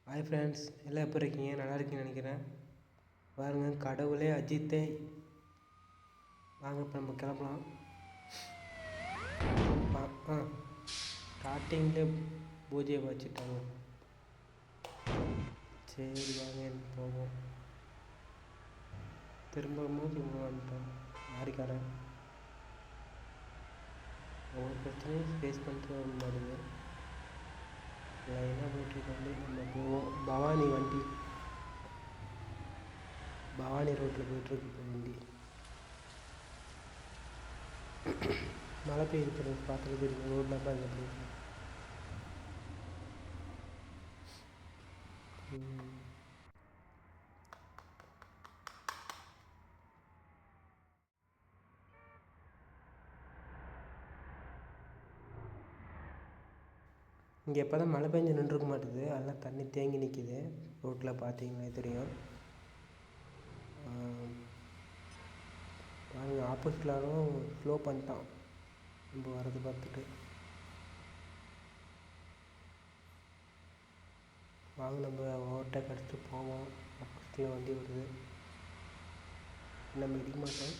Hi friends, எல்லாம் எப்படி இருக்கீங்க? நல்லா இருக்கீங்கன்னு நினைக்கிறேன். பாருங்கள், கடவுளே அஜித்தே. வாங்க இப்போ நம்ம கிளம்பலாம். ஸ்டார்டிங்லேயே பூஜையை வச்சுட்டாங்க. சரி வாங்க போவோம். திரும்பவும் வந்துட்டோம். யாருக்காரன் ஒவ்வொரு பிரச்சனையும் ஃபேஸ் பண்ணிட்டு வர மாட்டேங்குது. லைனாக போயிட்டுருக்காங்க. நம்ம போவோம். பவானி ரோட்டில் போயிட்டுருக்கு இப்போ வண்டி. மழை பெய்யுது, பார்த்துட்டு போயிருக்கு. ரோட்டில் தான் இங்கே போயிருக்கு. இங்கே எப்போ தான் மழை பெஞ்சு நின்றுக்க மாட்டேது. அதெல்லாம் தண்ணி தேங்கி நிற்கிது. ரோட்டில் பார்த்தீங்கன்னா தெரியும். பாருங்க, ஆப்போசிட்லாரும் ஸ்லோ பண்ணிட்டான் நம்ம வரது பார்த்துட்டு. வாங்க நம்ம ஓவர்டேக் அடிச்சுட்டு போவோம். ஆப்போசிட்டில் வண்டி வருது, நம்ம இடிக்க மாட்டோம்.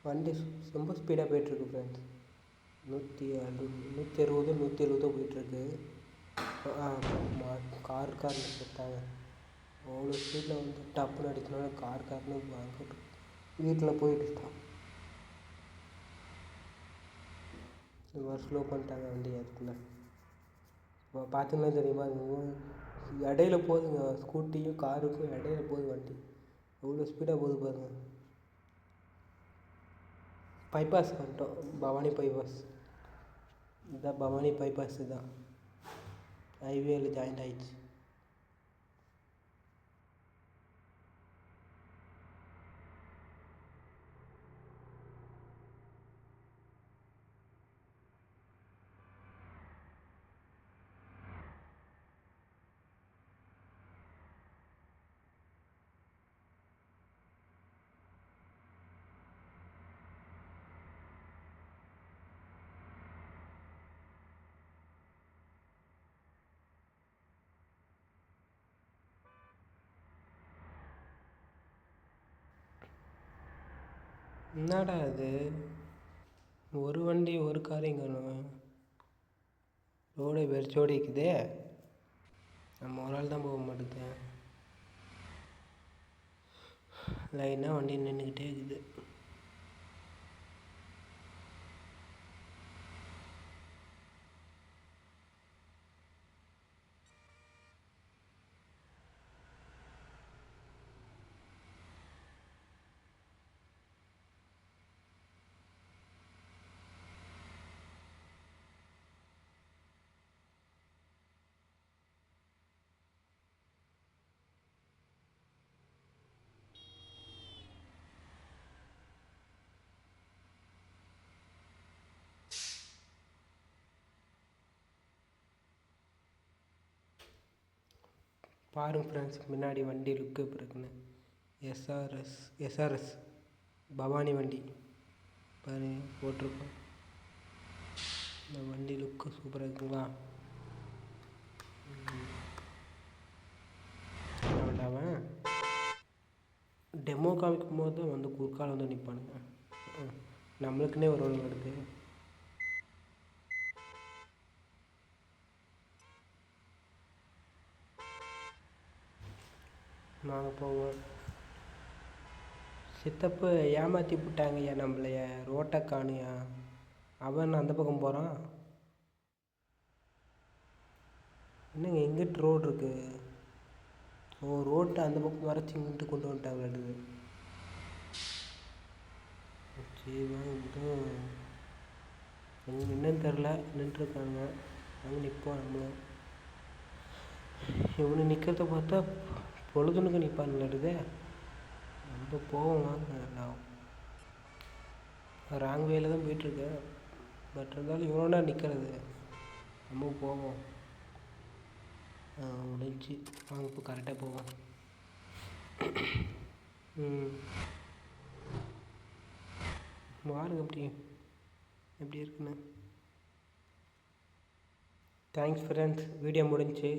வண்டி ரொம்ப ஸ்பீடாக போயிட்டுருக்கு ஃப்ரெண்ட்ஸ். 160 170 போயிட்டுருக்கு. கார்னு கொடுத்தாங்க. அவ்வளோ ஸ்பீடில் வந்து டப்புன்னு அடிக்கனால கார்னு வாங்க வீட்டில் போயிட்டு இவ்வளோ ஸ்லோ பண்ணிட்டாங்க வண்டி. அதுக்குள்ளே இப்போ பார்த்தீங்கன்னா தெரியுமா, இடையில போகுதுங்க. ஸ்கூட்டியும் காருக்கும் இடையில போகுது வண்டி. எவ்வளோ ஸ்பீடாக போகுது பாருங்கள். பைபாஸ் வந்துட்டோம். பவானி பைபாஸ் இதுதான். பவானி பைபாஸ் தான். ஹைவேல ஜாயிண்ட் ஆயிடுச்சு. என்னடா இது, ஒரு வண்டி ஒரு காரையும் காணும். ரோடே வெறிச்சோடி இருக்குதே. நம்ம ஒரு ஆள் தான் போக மாட்டேங்குது. லைனாக வண்டி நின்றுக்கிட்டே இருக்குது. பாருங்க ஃப்ரெண்ட்ஸ், முன்னாடி வண்டி லுக்கு இப்போ இருக்குன்னு. எஸ்ஆர்எஸ் பவானி வண்டி பாருங்க போட்டிருக்கோம். இந்த வண்டி லுக்கு சூப்பராக இருக்குங்களா? அவன் டெமோ காமிக்கும் போது தான் வந்து குறுக்கால வந்து நிற்பானுங்க. நம்மளுக்குன்னே ஒரு ஒன்று வருது. நாங்கள் போவோம். சித்தப்பு ஏமாற்றி விட்டாங்கய்யா நம்மளைய. ரோட்டை காணியா? அவன் அந்த பக்கம் போகிறான். என்னங்க எங்கிட்ட ரோடு இருக்குது? ரோட்டை அந்த பக்கம் மறைச்சி இங்கிட்டு கொண்டு வந்துட்டாங்க. சரி வாங்க மட்டும் அவங்க என்னன்னு தெரில நின்றுருக்காங்க. அங்கே நிற்போம் நம்மளும். இவனு நிற்கிறத பார்த்தா பொழுதுனுக்கு நிற்பானுங்களே. நம்ம போவோம் வாங்க. நான் ராங் வேல தான் போயிட்டுருக்கேன். பட் இருந்தாலும் இவனோட நிற்கிறது. நம்ம போவோம். முடிஞ்சு வாங்க இப்போ கரெக்டாக போவோம். பாருங்க எப்படி இருக்குன்னு. Thanks friends. வீடியோ முடிஞ்சுச்சு.